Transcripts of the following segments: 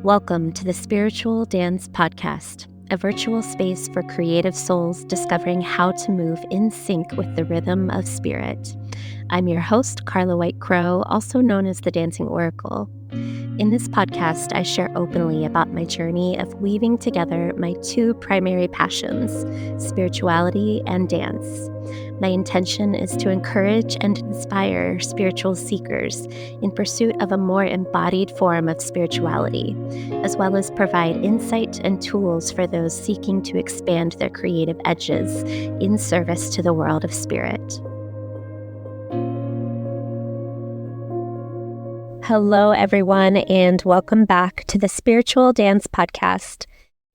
Welcome to the Spiritual Dance Podcast, a virtual space for creative souls discovering how to move in sync with the rhythm of spirit. I'm your host, Carla White Crow, also known as the Dancing Oracle. In this podcast, I share openly about my journey of weaving together my two primary passions, spirituality and dance. My intention is to encourage and inspire spiritual seekers in pursuit of a more embodied form of spirituality, as well as provide insight and tools for those seeking to expand their creative edges in service to the world of spirit. Hello, everyone, and welcome back to the Spiritual Dance Podcast.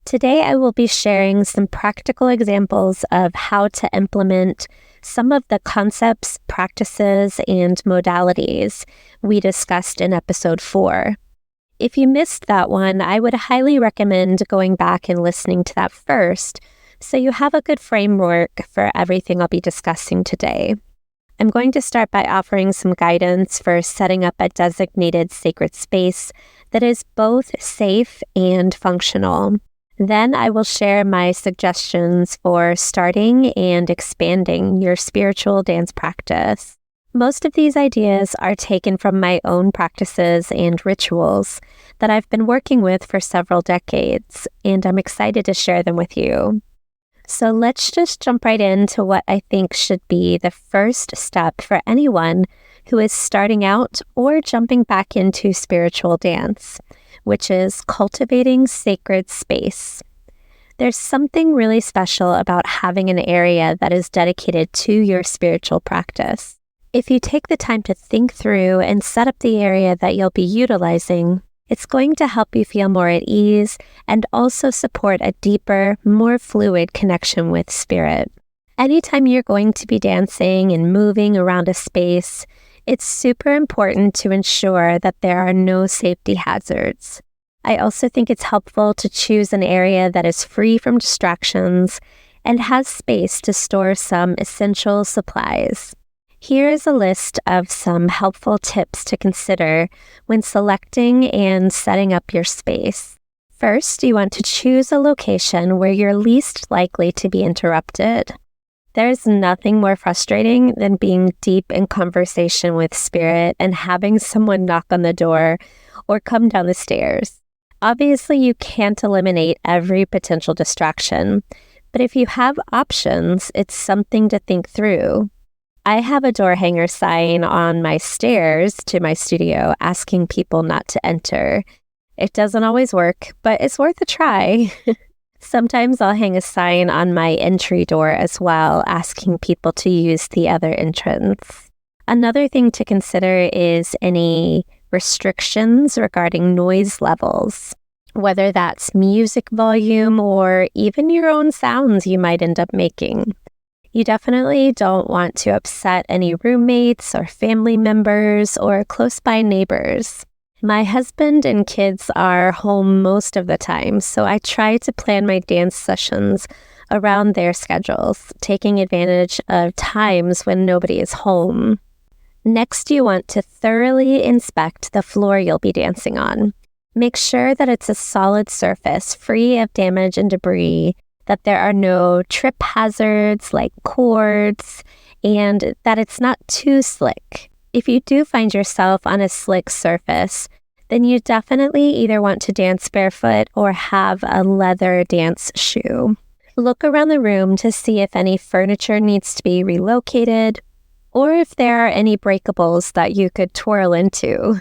Today, I will be sharing some practical examples of how to implement some of the concepts, practices, and modalities we discussed in episode 4. If you missed that one, I would highly recommend going back and listening to that first, so you have a good framework for everything I'll be discussing today. I'm going to start by offering some guidance for setting up a designated sacred space that is both safe and functional. Then I will share my suggestions for starting and expanding your spiritual dance practice. Most of these ideas are taken from my own practices and rituals that I've been working with for several decades, and I'm excited to share them with you. So let's just jump right into what I think should be the first step for anyone who is starting out or jumping back into spiritual dance, which is cultivating sacred space. There's something really special about having an area that is dedicated to your spiritual practice. If you take the time to think through and set up the area that you'll be utilizing, it's going to help you feel more at ease and also support a deeper, more fluid connection with spirit. Anytime you're going to be dancing and moving around a space, it's super important to ensure that there are no safety hazards. I also think it's helpful to choose an area that is free from distractions and has space to store some essential supplies. Here is a list of some helpful tips to consider when selecting and setting up your space. First, you want to choose a location where you're least likely to be interrupted. There's nothing more frustrating than being deep in conversation with spirit and having someone knock on the door or come down the stairs. Obviously, you can't eliminate every potential distraction, but if you have options, it's something to think through. I have a door hanger sign on my stairs to my studio asking people not to enter. It doesn't always work, but it's worth a try. Sometimes I'll hang a sign on my entry door as well, asking people to use the other entrance. Another thing to consider is any restrictions regarding noise levels, whether that's music volume or even your own sounds you might end up making. You definitely don't want to upset any roommates or family members or close-by neighbors. My husband and kids are home most of the time, so I try to plan my dance sessions around their schedules, taking advantage of times when nobody is home. Next, you want to thoroughly inspect the floor you'll be dancing on. Make sure that it's a solid surface, free of damage and debris, that there are no trip hazards like cords, and that it's not too slick. If you do find yourself on a slick surface, then you definitely either want to dance barefoot or have a leather dance shoe. Look around the room to see if any furniture needs to be relocated, or if there are any breakables that you could twirl into.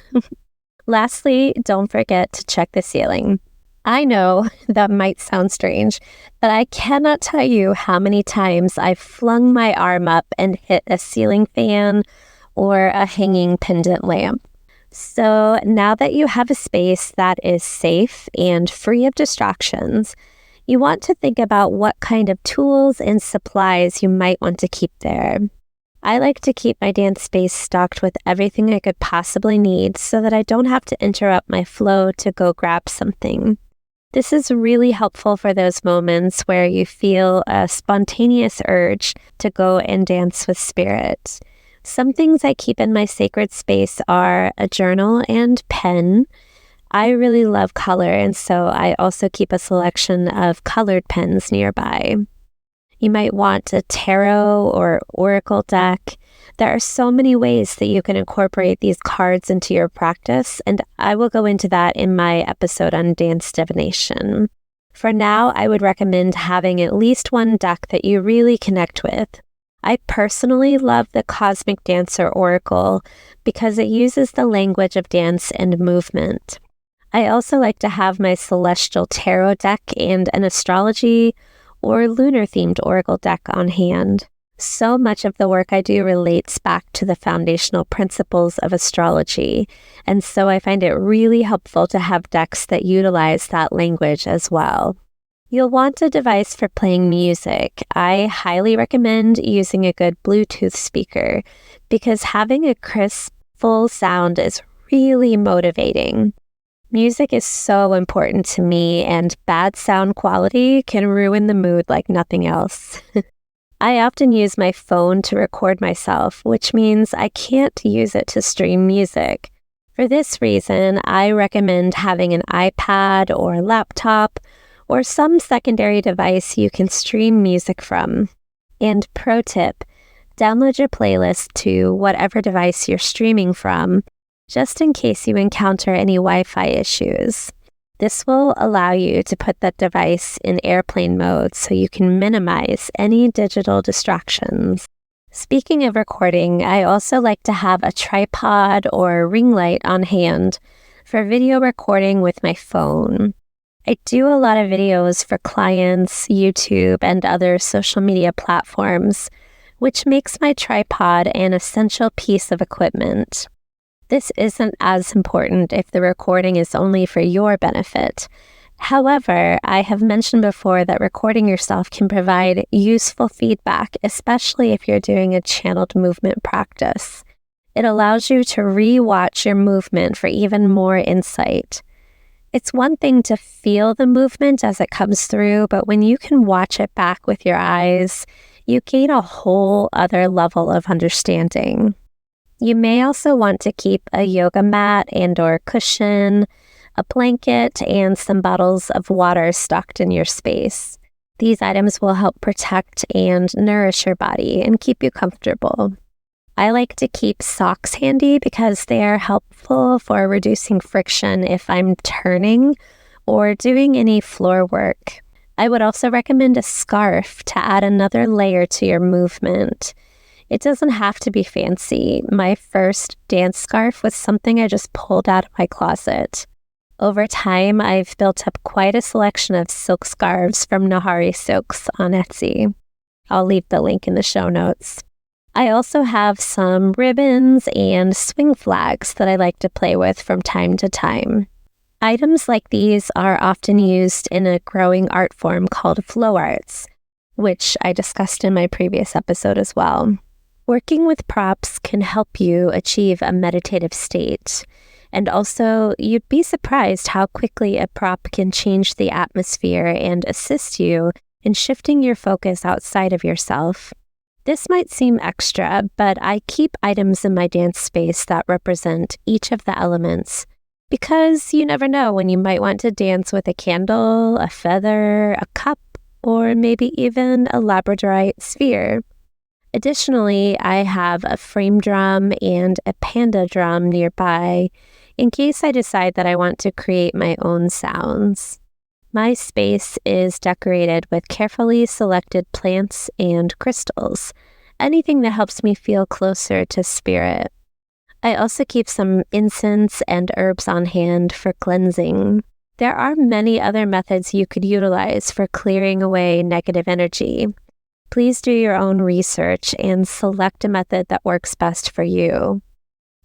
Lastly, don't forget to check the ceiling. I know that might sound strange, but I cannot tell you how many times I've flung my arm up and hit a ceiling fan or a hanging pendant lamp. So now that you have a space that is safe and free of distractions, you want to think about what kind of tools and supplies you might want to keep there. I like to keep my dance space stocked with everything I could possibly need so that I don't have to interrupt my flow to go grab something. This is really helpful for those moments where you feel a spontaneous urge to go and dance with spirit. Some things I keep in my sacred space are a journal and pen, I really love color, and so I also keep a selection of colored pens nearby. You might want a tarot or oracle deck. There are so many ways that you can incorporate these cards into your practice, and I will go into that in my episode on dance divination. For now, I would recommend having at least one deck that you really connect with. I personally love the Cosmic Dancer Oracle because it uses the language of dance and movement. I also like to have my Celestial Tarot deck and an astrology or lunar-themed oracle deck on hand. So much of the work I do relates back to the foundational principles of astrology, and so I find it really helpful to have decks that utilize that language as well. You'll want a device for playing music. I highly recommend using a good Bluetooth speaker because having a crisp, full sound is really motivating. Music is so important to me, and bad sound quality can ruin the mood like nothing else. I often use my phone to record myself, which means I can't use it to stream music. For this reason, I recommend having an iPad or laptop or some secondary device you can stream music from. And pro tip, download your playlist to whatever device you're streaming from, just in case you encounter any Wi-Fi issues. This will allow you to put that device in airplane mode so you can minimize any digital distractions. Speaking of recording, I also like to have a tripod or ring light on hand for video recording with my phone. I do a lot of videos for clients, YouTube, and other social media platforms, which makes my tripod an essential piece of equipment. This isn't as important if the recording is only for your benefit. However, I have mentioned before that recording yourself can provide useful feedback, especially if you're doing a channeled movement practice. It allows you to re-watch your movement for even more insight. It's one thing to feel the movement as it comes through, but when you can watch it back with your eyes, you gain a whole other level of understanding. You may also want to keep a yoga mat and/or cushion, a blanket, and some bottles of water stocked in your space. These items will help protect and nourish your body and keep you comfortable. I like to keep socks handy because they are helpful for reducing friction if I'm turning or doing any floor work. I would also recommend a scarf to add another layer to your movement. It doesn't have to be fancy. My first dance scarf was something I just pulled out of my closet. Over time, I've built up quite a selection of silk scarves from Nahari Silks on Etsy. I'll leave the link in the show notes. I also have some ribbons and swing flags that I like to play with from time to time. Items like these are often used in a growing art form called flow arts, which I discussed in my previous episode as well. Working with props can help you achieve a meditative state, and also you'd be surprised how quickly a prop can change the atmosphere and assist you in shifting your focus outside of yourself. This might seem extra, but I keep items in my dance space that represent each of the elements because you never know when you might want to dance with a candle, a feather, a cup, or maybe even a labradorite sphere. Additionally, I have a frame drum and a panda drum nearby in case I decide that I want to create my own sounds. My space is decorated with carefully selected plants and crystals, anything that helps me feel closer to spirit. I also keep some incense and herbs on hand for cleansing. There are many other methods you could utilize for clearing away negative energy. Please do your own research and select a method that works best for you.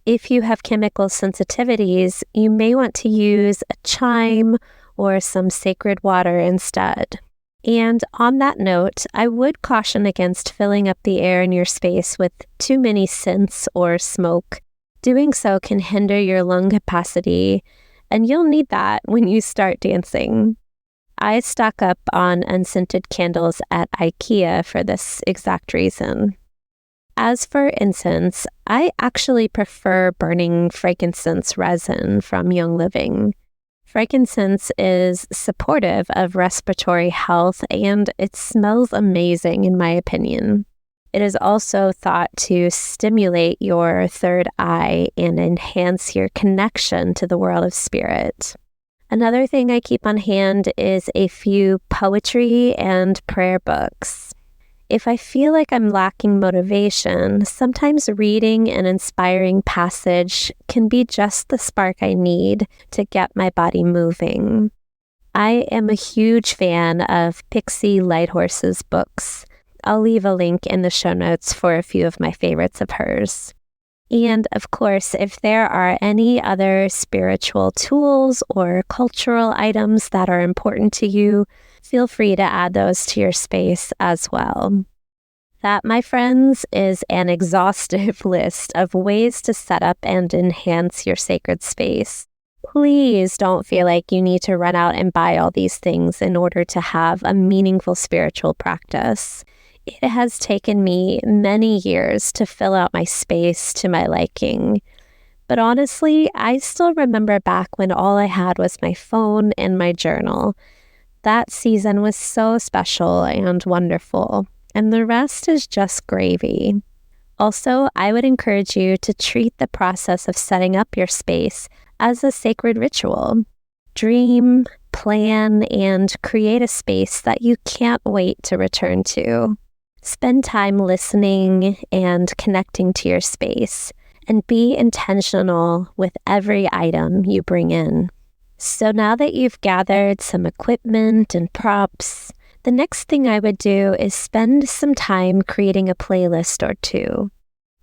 If you have chemical sensitivities, you may want to use a chime or some sacred water instead. And on that note, I would caution against filling up the air in your space with too many scents or smoke. Doing so can hinder your lung capacity, and you'll need that when you start dancing. I stock up on unscented candles at IKEA for this exact reason. As for incense, I actually prefer burning frankincense resin from Young Living. Frankincense is supportive of respiratory health, and it smells amazing, in my opinion. It is also thought to stimulate your third eye and enhance your connection to the world of spirit. Another thing I keep on hand is a few poetry and prayer books. If I feel like I'm lacking motivation, sometimes reading an inspiring passage can be just the spark I need to get my body moving. I am a huge fan of Pixie Lighthorse's books. I'll leave a link in the show notes for a few of my favorites of hers. And of course, if there are any other spiritual tools or cultural items that are important to you, feel free to add those to your space as well. That, my friends, is an exhaustive list of ways to set up and enhance your sacred space. Please don't feel like you need to run out and buy all these things in order to have a meaningful spiritual practice. It has taken me many years to fill out my space to my liking. But honestly, I still remember back when all I had was my phone and my journal. That season was so special and wonderful, and the rest is just gravy. Also, I would encourage you to treat the process of setting up your space as a sacred ritual. Dream, plan, and create a space that you can't wait to return to. Spend time listening and connecting to your space, and be intentional with every item you bring in. So now that you've gathered some equipment and props, the next thing I would do is spend some time creating a playlist or two.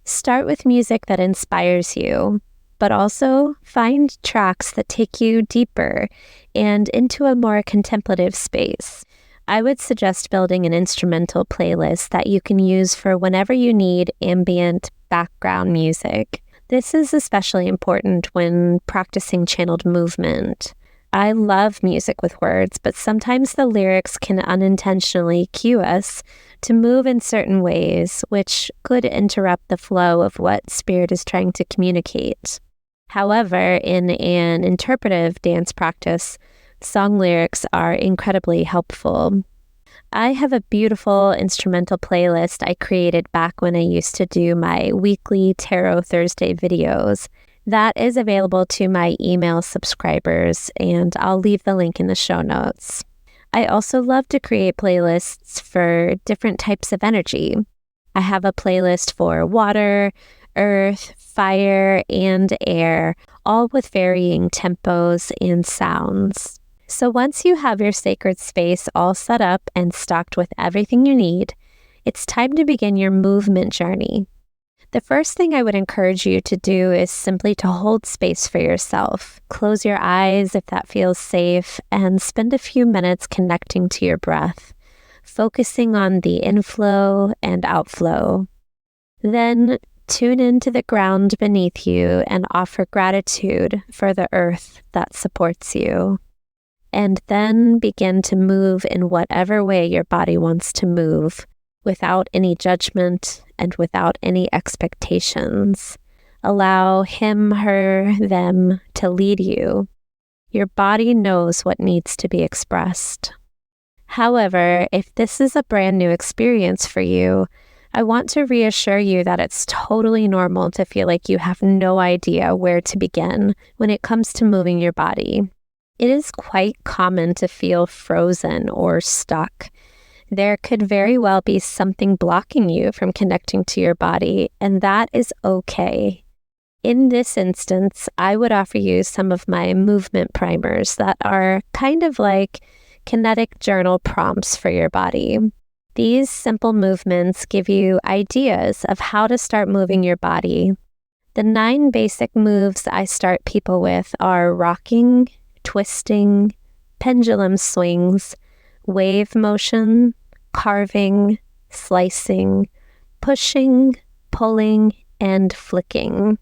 Start with music that inspires you, but also find tracks that take you deeper and into a more contemplative space. I would suggest building an instrumental playlist that you can use for whenever you need ambient background music. This is especially important when practicing channeled movement. I love music with words, but sometimes the lyrics can unintentionally cue us to move in certain ways, which could interrupt the flow of what spirit is trying to communicate. However, in an interpretive dance practice, song lyrics are incredibly helpful. I have a beautiful instrumental playlist I created back when I used to do my weekly Tarot Thursday videos. That is available to my email subscribers, and I'll leave the link in the show notes. I also love to create playlists for different types of energy. I have a playlist for water, earth, fire, and air, all with varying tempos and sounds. So once you have your sacred space all set up and stocked with everything you need, it's time to begin your movement journey. The first thing I would encourage you to do is simply to hold space for yourself. Close your eyes if that feels safe, and spend a few minutes connecting to your breath, focusing on the inflow and outflow. Then tune into the ground beneath you and offer gratitude for the earth that supports you. And then begin to move in whatever way your body wants to move, without any judgment and without any expectations. Allow him, her, them to lead you. Your body knows what needs to be expressed. However, if this is a brand new experience for you, I want to reassure you that it's totally normal to feel like you have no idea where to begin when it comes to moving your body. It is quite common to feel frozen or stuck. There could very well be something blocking you from connecting to your body, and that is okay. In this instance, I would offer you some of my movement primers that are kind of like kinetic journal prompts for your body. These simple movements give you ideas of how to start moving your body. The 9 basic moves I start people with are rocking, twisting, pendulum swings, wave motion, carving, slicing, pushing, pulling, and flicking.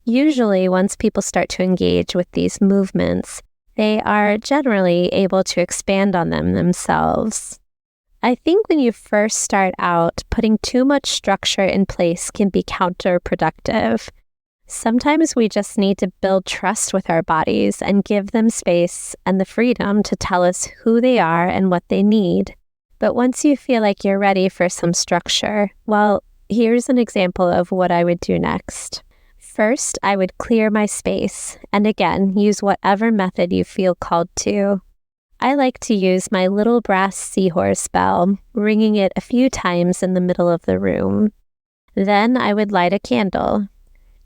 Usually, once people start to engage with these movements, they are generally able to expand on them themselves. I think when you first start out, putting too much structure in place can be counterproductive. Sometimes we just need to build trust with our bodies and give them space and the freedom to tell us who they are and what they need. But once you feel like you're ready for some structure, well, here's an example of what I would do next. First, I would clear my space, and again, use whatever method you feel called to. I like to use my little brass seahorse bell, ringing it a few times in the middle of the room. Then I would light a candle.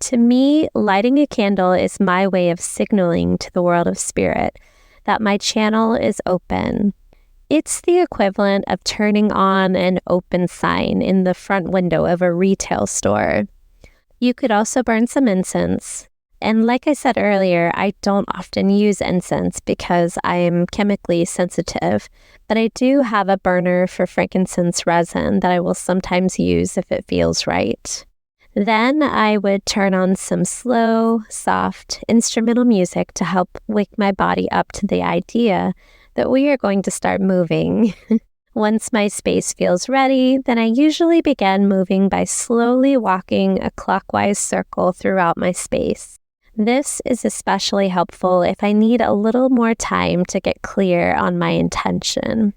To me, lighting a candle is my way of signaling to the world of spirit that my channel is open. It's the equivalent of turning on an open sign in the front window of a retail store. You could also burn some incense. And like I said earlier, I don't often use incense because I am chemically sensitive, but I do have a burner for frankincense resin that I will sometimes use if it feels right. Then I would turn on some slow, soft instrumental music to help wake my body up to the idea that we are going to start moving. Once my space feels ready, then I usually begin moving by slowly walking a clockwise circle throughout my space. This is especially helpful if I need a little more time to get clear on my intention.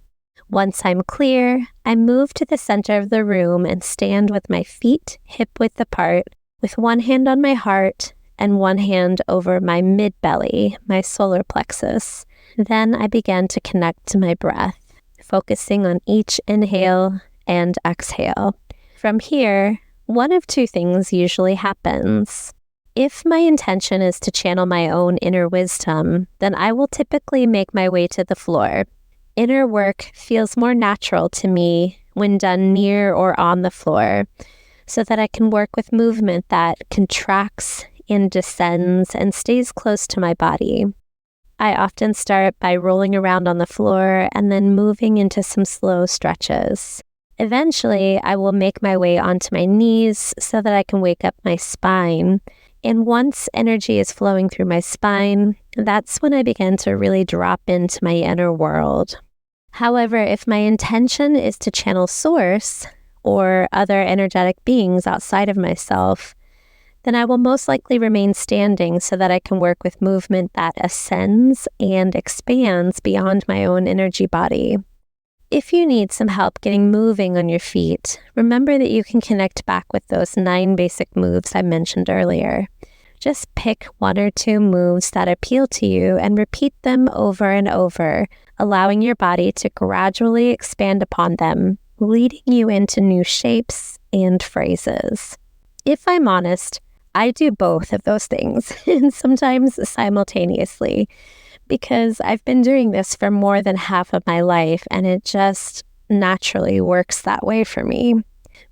Once I'm clear, I move to the center of the room and stand with my feet hip-width apart, with one hand on my heart and one hand over my mid-belly, my solar plexus. Then I begin to connect to my breath, focusing on each inhale and exhale. From here, one of two things usually happens. If my intention is to channel my own inner wisdom, then I will typically make my way to the floor. Inner work feels more natural to me when done near or on the floor, so that I can work with movement that contracts and descends and stays close to my body. I often start by rolling around on the floor and then moving into some slow stretches. Eventually, I will make my way onto my knees so that I can wake up my spine. And once energy is flowing through my spine, that's when I begin to really drop into my inner world. However, if my intention is to channel source or other energetic beings outside of myself, then I will most likely remain standing so that I can work with movement that ascends and expands beyond my own energy body. If you need some help getting moving on your feet, remember that you can connect back with those 9 basic moves I mentioned earlier. Just pick 1 or 2 moves that appeal to you and repeat them over and over, allowing your body to gradually expand upon them, leading you into new shapes and phrases. If I'm honest, I do both of those things, and sometimes simultaneously, because I've been doing this for more than half of my life, and it just naturally works that way for me.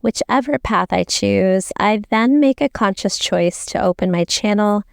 Whichever path I choose, I then make a conscious choice to open my channel,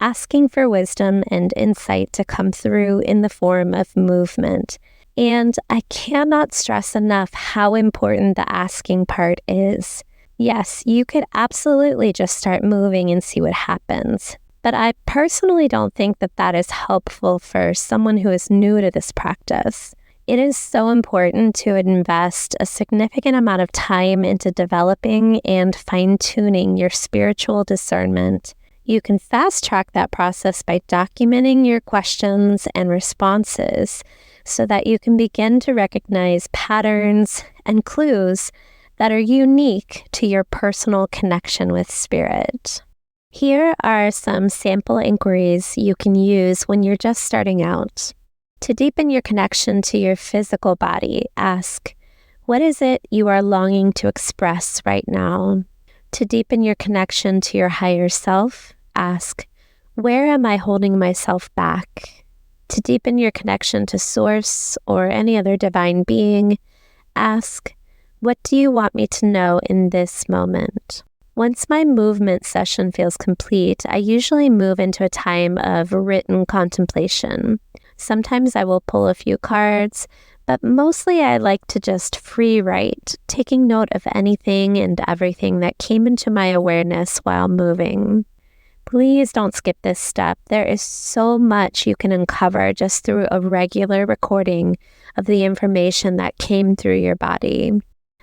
asking for wisdom and insight to come through in the form of movement. And I cannot stress enough how important the asking part is. Yes, you could absolutely just start moving and see what happens. But I personally don't think that that is helpful for someone who is new to this practice. It is so important to invest a significant amount of time into developing and fine-tuning your spiritual discernment. You can fast-track that process by documenting your questions and responses so that you can begin to recognize patterns and clues that are unique to your personal connection with spirit. Here are some sample inquiries you can use when you're just starting out. To deepen your connection to your physical body, ask, what is it you are longing to express right now? To deepen your connection to your higher self, ask, where am I holding myself back? To deepen your connection to Source or any other divine being, ask, what do you want me to know in this moment? Once my movement session feels complete, I usually move into a time of written contemplation. Sometimes I will pull a few cards, but mostly I like to just free write, taking note of anything and everything that came into my awareness while moving. Please don't skip this step. There is so much you can uncover just through a regular recording of the information that came through your body.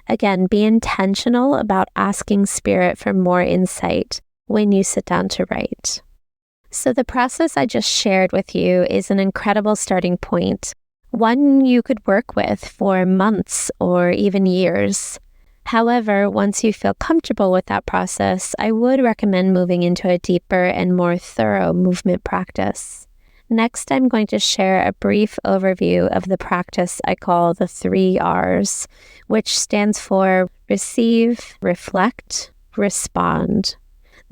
Again, be intentional about asking spirit for more insight, when you sit down to write. So the process I just shared with you is an incredible starting point, one you could work with for months or even years. However, once you feel comfortable with that process, I would recommend moving into a deeper and more thorough movement practice. Next, I'm going to share a brief overview of the practice I call the 3 R's, which stands for receive, reflect, respond.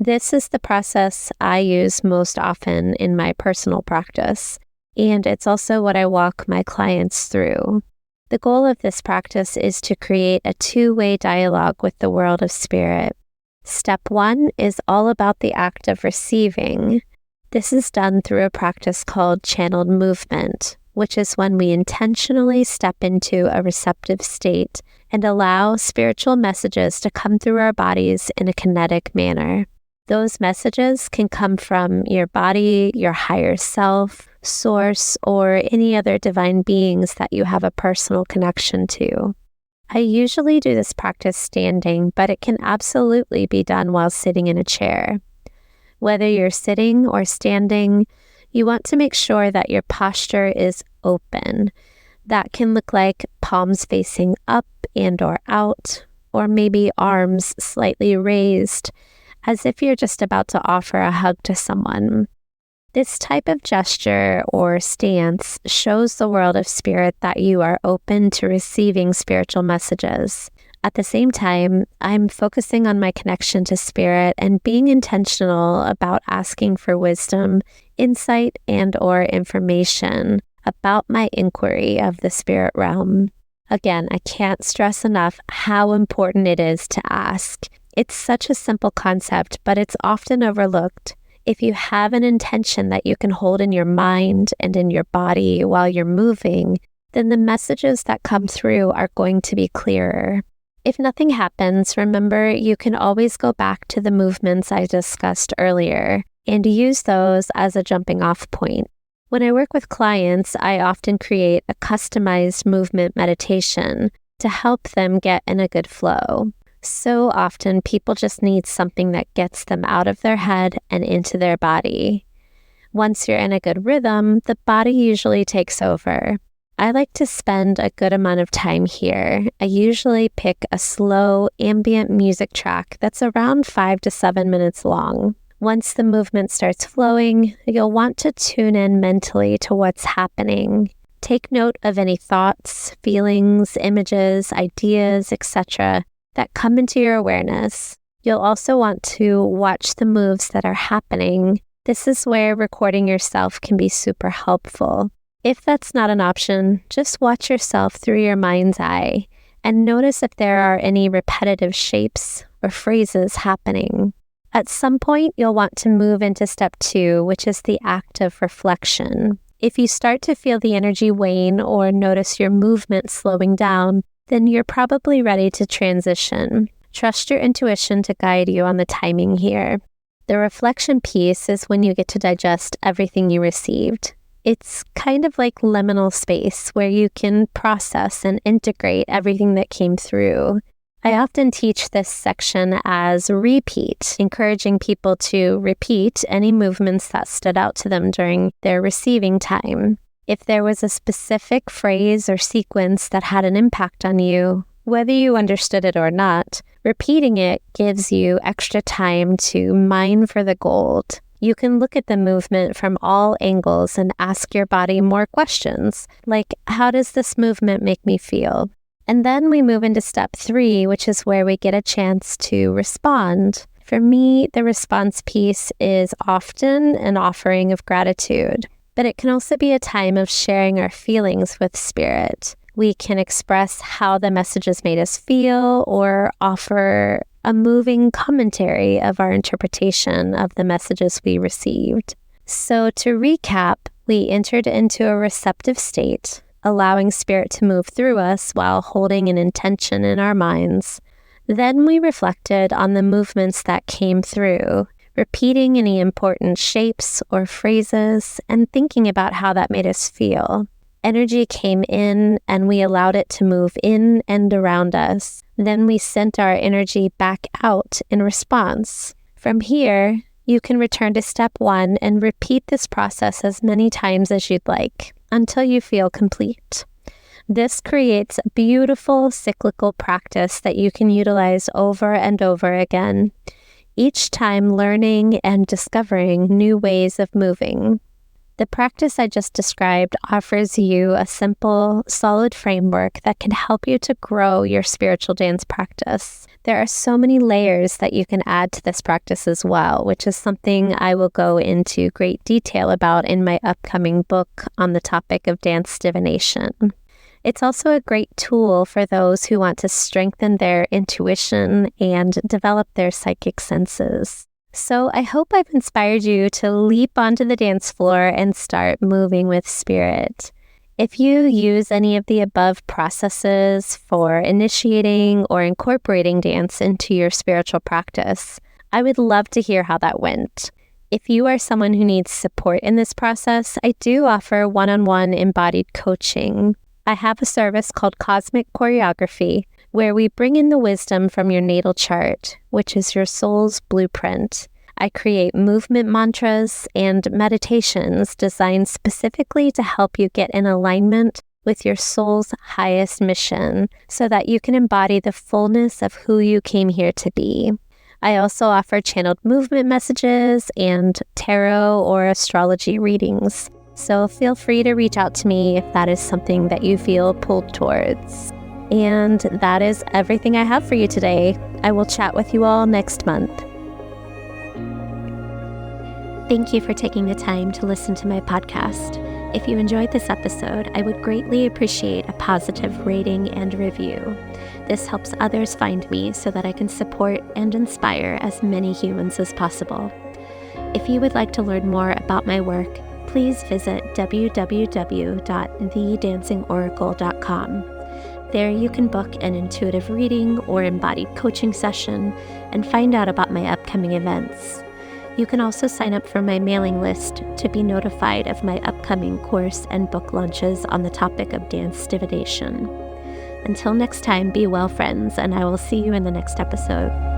This is the process I use most often in my personal practice, and it's also what I walk my clients through. The goal of this practice is to create a 2-way dialogue with the world of spirit. Step 1 is all about the act of receiving. This is done through a practice called channeled movement, which is when we intentionally step into a receptive state and allow spiritual messages to come through our bodies in a kinetic manner. Those messages can come from your body, your higher self, source, or any other divine beings that you have a personal connection to. I usually do this practice standing, but it can absolutely be done while sitting in a chair. Whether you're sitting or standing, you want to make sure that your posture is open. That can look like palms facing up and or out, or maybe arms slightly raised, as if you're just about to offer a hug to someone. This type of gesture or stance shows the world of spirit that you are open to receiving spiritual messages. At the same time, I'm focusing on my connection to spirit and being intentional about asking for wisdom, insight, and or information about my inquiry of the spirit realm. Again, I can't stress enough how important it is to ask. It's such a simple concept, but it's often overlooked. If you have an intention that you can hold in your mind and in your body while you're moving, then the messages that come through are going to be clearer. If nothing happens, remember you can always go back to the movements I discussed earlier and use those as a jumping off point. When I work with clients, I often create a customized movement meditation to help them get in a good flow. So often people just need something that gets them out of their head and into their body. Once you're in a good rhythm, the body usually takes over. I like to spend a good amount of time here. I usually pick a slow ambient music track that's around 5 to 7 minutes long. Once the movement starts flowing, you'll want to tune in mentally to what's happening. Take note of any thoughts, feelings, images, ideas, etc. that come into your awareness. You'll also want to watch the moves that are happening. This is where recording yourself can be super helpful. If that's not an option, just watch yourself through your mind's eye and notice if there are any repetitive shapes or phrases happening. At some point, you'll want to move into step 2, which is the act of reflection. If you start to feel the energy wane or notice your movement slowing down, then you're probably ready to transition. Trust your intuition to guide you on the timing here. The reflection piece is when you get to digest everything you received. It's kind of like liminal space where you can process and integrate everything that came through. I often teach this section as repeat, encouraging people to repeat any movements that stood out to them during their receiving time. If there was a specific phrase or sequence that had an impact on you, whether you understood it or not, repeating it gives you extra time to mine for the gold. You can look at the movement from all angles and ask your body more questions, like, how does this movement make me feel? And then we move into step 3, which is where we get a chance to respond. For me, the response piece is often an offering of gratitude, but it can also be a time of sharing our feelings with spirit. We can express how the messages made us feel or offer a moving commentary of our interpretation of the messages we received. So to recap, we entered into a receptive state, allowing spirit to move through us while holding an intention in our minds. Then we reflected on the movements that came through, repeating any important shapes or phrases and thinking about how that made us feel. Energy came in and we allowed it to move in and around us. Then we sent our energy back out in response. From here, you can return to step 1 and repeat this process as many times as you'd like until you feel complete. This creates a beautiful cyclical practice that you can utilize over and over again, each time learning and discovering new ways of moving. The practice I just described offers you a simple, solid framework that can help you to grow your spiritual dance practice. There are so many layers that you can add to this practice as well, which is something I will go into great detail about in my upcoming book on the topic of dance divination. It's also a great tool for those who want to strengthen their intuition and develop their psychic senses. So I hope I've inspired you to leap onto the dance floor and start moving with spirit. If you use any of the above processes for initiating or incorporating dance into your spiritual practice, I would love to hear how that went. If you are someone who needs support in this process, I do offer one-on-one embodied coaching. I have a service called Cosmic Choreography, where we bring in the wisdom from your natal chart, which is your soul's blueprint. I create movement mantras and meditations designed specifically to help you get in alignment with your soul's highest mission so that you can embody the fullness of who you came here to be. I also offer channeled movement messages and tarot or astrology readings. So feel free to reach out to me if that is something that you feel pulled towards. And that is everything I have for you today. I will chat with you all next month. Thank you for taking the time to listen to my podcast. If you enjoyed this episode, I would greatly appreciate a positive rating and review. This helps others find me so that I can support and inspire as many humans as possible. If you would like to learn more about my work, please visit www.thedancingoracle.com. There you can book an intuitive reading or embodied coaching session and find out about my upcoming events. You can also sign up for my mailing list to be notified of my upcoming course and book launches on the topic of dance divination. Until next time, be well, friends, and I will see you in the next episode.